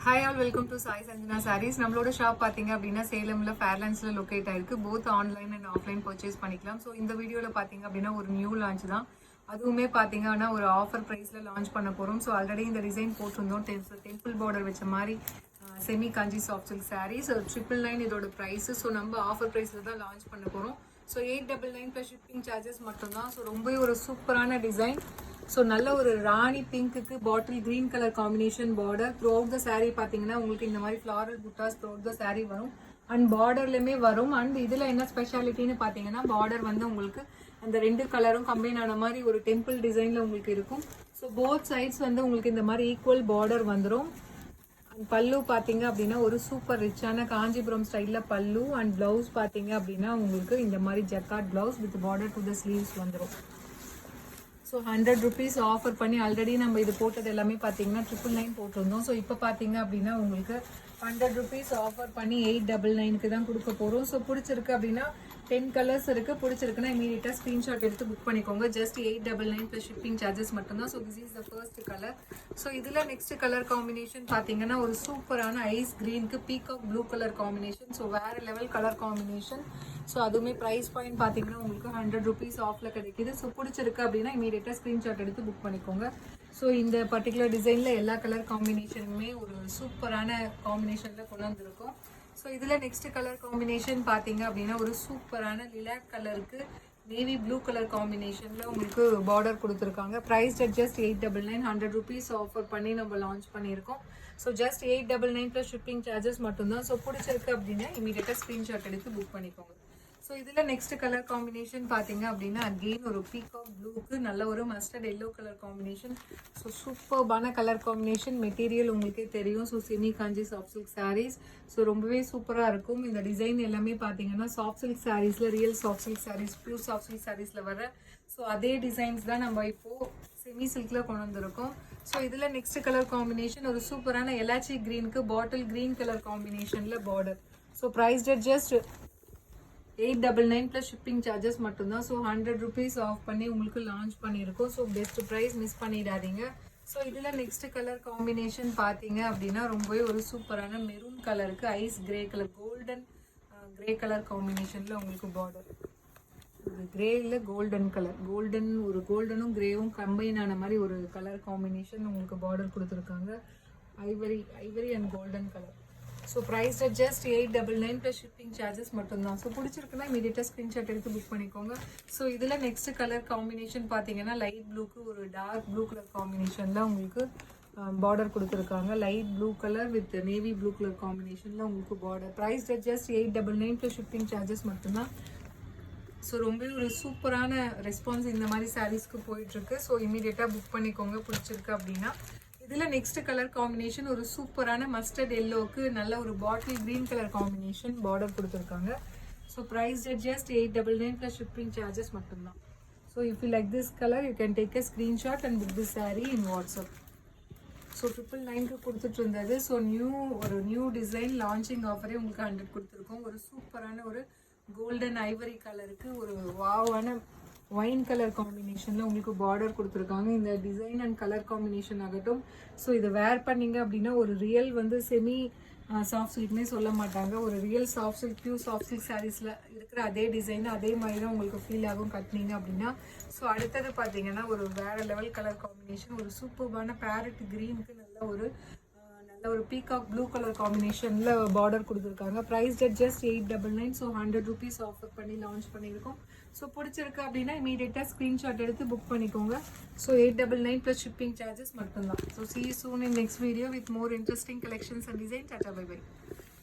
Hi all, welcome to Sai Sanjana Sarees. நம்மளோட shop பாத்தீங்க அப்படின்னா சேலம்ல ஃபேர்லாண்ட்ஸ்ல லொகேட் ஆயிருக்கு. Both online and offline purchase பண்ணிக்கலாம். ஸோ இந்த வீடியோல பாத்தீங்க அப்படின்னா ஒரு நியூ லான்ச் தான். அதுவுமே பாத்தீங்கன்னா ஒரு ஆஃபர் பிரைஸ்ல லான்ச் பண்ண போறோம். ஸோ ஆல்ரெடி இந்த டிசைன் போட்டிருந்தோம். டெம்பிள் பார்டர் வச்ச மாதிரி semi Kanchi soft silk saris 999 இதோட பிரைஸ். ஸோ நம்ம ஆஃபர் பிரைஸ்ல தான் லான்ச் பண்ண போறோம். ஸோ 899 ப்ளஸ் ஷிப்பிங் சார்ஜஸ் மட்டும்தான். ஸோ ரொம்பவே ஒரு சூப்பரான டிசைன். ஸோ நல்ல ஒரு ராணி பிங்க்குக்கு bottle green colour combination border. Throughout the sari பார்த்தீங்கன்னா உங்களுக்கு இந்த மாதிரி floral buttas through out the sari வரும். அண்ட் பார்டர்லையுமே வரும். அண்ட் இதில் என்ன ஸ்பெஷாலிட்டின்னு பார்த்தீங்கன்னா பார்டர் வந்து உங்களுக்கு அந்த ரெண்டு கலரும் கம்பைன் ஆன மாதிரி ஒரு டெம்பிள் டிசைனில் உங்களுக்கு இருக்கும். ஸோ போத் சைட்ஸ் வந்து உங்களுக்கு இந்த மாதிரி ஈக்குவல் பார்டர் வந்துடும். அண்ட் பல்லு பார்த்தீங்க அப்படின்னா ஒரு சூப்பர் ரிச்சான காஞ்சிபுரம் ஸ்டைலில் பல்லு. அண்ட் பிளவுஸ் பார்த்தீங்க அப்படின்னா உங்களுக்கு இந்த மாதிரி jacquard blouse with border to the sleeves வந்துடும். ஸோ 100 rupees ஆஃபர் பண்ணி ஆல்ரெடி நம்ம இது போட்டது எல்லாமே பார்த்தீங்கன்னா 999 போட்டிருந்தோம். ஸோ இப்போ பார்த்தீங்க அப்படின்னா உங்களுக்கு 100 rupees ஆஃபர் பண்ணி 899 தான் கொடுக்க போகிறோம். ஸோ பிடிச்சிருக்கு அப்படின்னா 10 கலர்ஸ் இருக்குது. பிடிச்சிருக்குன்னா இமீடியட்டாக ஸ்க்ரீன்ஷாட் எடுத்து புக் பண்ணிக்கோங்க. ஜஸ்ட் 899 ப்ளஸ் ஷிப்பிங் சார்ஜஸ் மட்டும்தான். So this is the first colour. So இதில் நெக்ஸ்ட் கலர் காம்பினேஷன் பார்த்தீங்கன்னா ஒரு சூப்பரான ஐஸ் க்ரீனுக்கு peacock blue colour combination. So வேறு லெவல் கலர் காம்பினேஷன். ஸோ அதுவுமே ப்ரைஸ் பாயிண்ட் பார்த்தீங்கன்னா உங்களுக்கு 100 rupees ஆஃபில் கிடைக்கிது. ஸோ பிடிச்சிருக்கு அப்படின்னா இமீடியட்டாக ஸ்க்ரீன்ஷாட் எடுத்து புக் பண்ணிக்கோங்க. ஸோ இந்த பர்டிகுலர் டிசைனில் எல்லா கலர் காம்பினேஷனுமே ஒரு சூப்பரான காம்பினேஷனில் கொண்டு வந்திருக்கோம். ஸோ இதில் நெக்ஸ்ட் கலர் காம்பினேஷன் பார்த்தீங்க அப்படின்னா ஒரு சூப்பரான லிலாக் கலருக்கு நேவி ப்ளூ கலர் காம்பினேஷனில் உங்களுக்கு பார்டர் கொடுத்துருக்காங்க. Price just 899. 100 rupees ஆஃபர் பண்ணி நம்ம லான்ச் பண்ணியிருக்கோம். So just 899 plus shipping charges மட்டும்தான். ஸோ பிடிச்சிருக்கு அப்படின்னா இமீடியட்டாக ஸ்க்ரீன்ஷாட் எடுத்து புக் பண்ணிக்கோங்க. ஸோ இதில் நெக்ஸ்ட் கலர் காம்பினேஷன் பார்த்தீங்க அப்படின்னா அகெயின் ஒரு பீகாக் ப்ளூக்கு நல்ல ஒரு mustard yellow colour combination. So சூப்பர்பான கலர் காம்பினேஷன். மெட்டீரியல் உங்களுக்கே தெரியும். So semi Kanchi soft silk saris. So ரொம்பவே சூப்பராக இருக்கும். இந்த டிசைன் எல்லாமே பார்த்தீங்கன்னா சாஃப்ட் சில்க் சாரீஸில் real soft silk saris pure soft silk சாரீஸில் வர ஸோ அதே டிசைன்ஸ் தான் நம்ம இப்போது செமி சில்கில் கொண்டு வந்திருக்கோம். ஸோ இதில் நெக்ஸ்ட் கலர் காம்பினேஷன் ஒரு சூப்பரான எலாச்சி க்ரீனுக்கு பாட்டில் க்ரீன் கலர் காம்பினேஷனில் border. So price just 899 plus shipping charges மட்டும்தான். ஸோ 100 rupees ஆஃப் பண்ணி உங்களுக்கு லான்ச் பண்ணியிருக்கோம். ஸோ பெஸ்ட் ப்ரைஸ் மிஸ் பண்ணிடாதீங்க. ஸோ இதில் நெக்ஸ்ட் கலர் காம்பினேஷன் பார்த்தீங்க அப்படின்னா ரொம்பவே ஒரு சூப்பரான மெரூன் கலருக்கு ice grey colour golden grey colour காம்பினேஷனில் உங்களுக்கு பார்டர். ஒரு கிரேயில் கோல்டன் கலர் ஒரு கோல்டனும் கிரேவும் கம்பைன் ஆன மாதிரி ஒரு கலர் காம்பினேஷன் உங்களுக்கு பார்டர் கொடுத்துருக்காங்க. Ivory and golden colour. So price just 899 plus shipping charges மட்டும்தான். ஸோ பிடிச்சிருக்குன்னா இமீடியட்டாக ஸ்க்ரீன்ஷாட் எடுத்து புக் பண்ணிக்கோங்க. ஸோ இதில் நெக்ஸ்ட் கலர் காம்பினேஷன் பார்த்தீங்கன்னா லைட் ப்ளூக்கு ஒரு டார்க் ப்ளூ கலர் காம்பினேஷனில் உங்களுக்கு பார்டர் கொடுத்துருக்காங்க. Light blue colour with navy blue colour காம்பினேஷனில் உங்களுக்கு border. Price just 899 plus shipping charges மட்டும்தான். ஸோ ரொம்ப ஒரு சூப்பரான ரெஸ்பான்ஸ் இந்த மாதிரி சாரீஸ்க்கு போயிட்டுருக்கு. ஸோ இமீடியட்டாக புக் பண்ணிக்கோங்க பிடிச்சிருக்கு அப்படின்னா. இதில் நெக்ஸ்ட் கலர் காம்பினேஷன் ஒரு சூப்பரான மஸ்டர்ட் எல்லோவுக்கு நல்ல ஒரு bottle green colour combination border கொடுத்துருக்காங்க. So price just 899 plus shipping charges மட்டும்தான். So if you like this colour you can take a screenshot and book this sari in WhatsApp. So 999 கொடுத்துட்டு இருந்தது. So new design launching ஆஃபரே உங்களுக்கு 100 கொடுத்துருக்கோம். ஒரு சூப்பரான ஒரு கோல்டன் ஐவரி கலருக்கு ஒரு வாவான ஒயின் கலர் காம்பினேஷனில் உங்களுக்கு பார்டர் கொடுத்துருக்காங்க. இந்த டிசைன் அண்ட் கலர் காம்பினேஷன் ஆகட்டும். ஸோ இதை வேர் பண்ணிங்க அப்படின்னா ஒரு ரியல் வந்து செமி சாஃப்ட் சில்க்னே சொல்ல மாட்டாங்க. ஒரு real soft silk pure soft silk சாரீஸில் இருக்கிற அதே டிசைன் அதே மாதிரி தான் உங்களுக்கு ஃபீல் ஆகும் கட்டினீங்க அப்படின்னா. ஸோ அடுத்தது பார்த்தீங்கன்னா ஒரு வேறு லெவல் கலர் காம்பினேஷன் ஒரு சூப்பர்பான பேரட் க்ரீனுக்கு நல்ல ஒரு பீகாக் ப்ளூ கலர் காம்பினேஷனில் பார்டர் கொடுத்துருக்காங்க. Price just 899. So 100 rupees offer பண்ணி லான்ச் பண்ணியிருக்கோம். ஸோ பிடிச்சிருக்கு அப்படின்னா இமீடியட்டாக ஸ்க்ரீன்ஷாட் எடுத்து புக் பண்ணிக்கோங்க. ஸோ 899 ப்ளஸ் ஷிப்பிங் சார்ஜஸ் மட்டும்தான். So see you soon in next video with more interesting collections and designs. Tata, bye bye.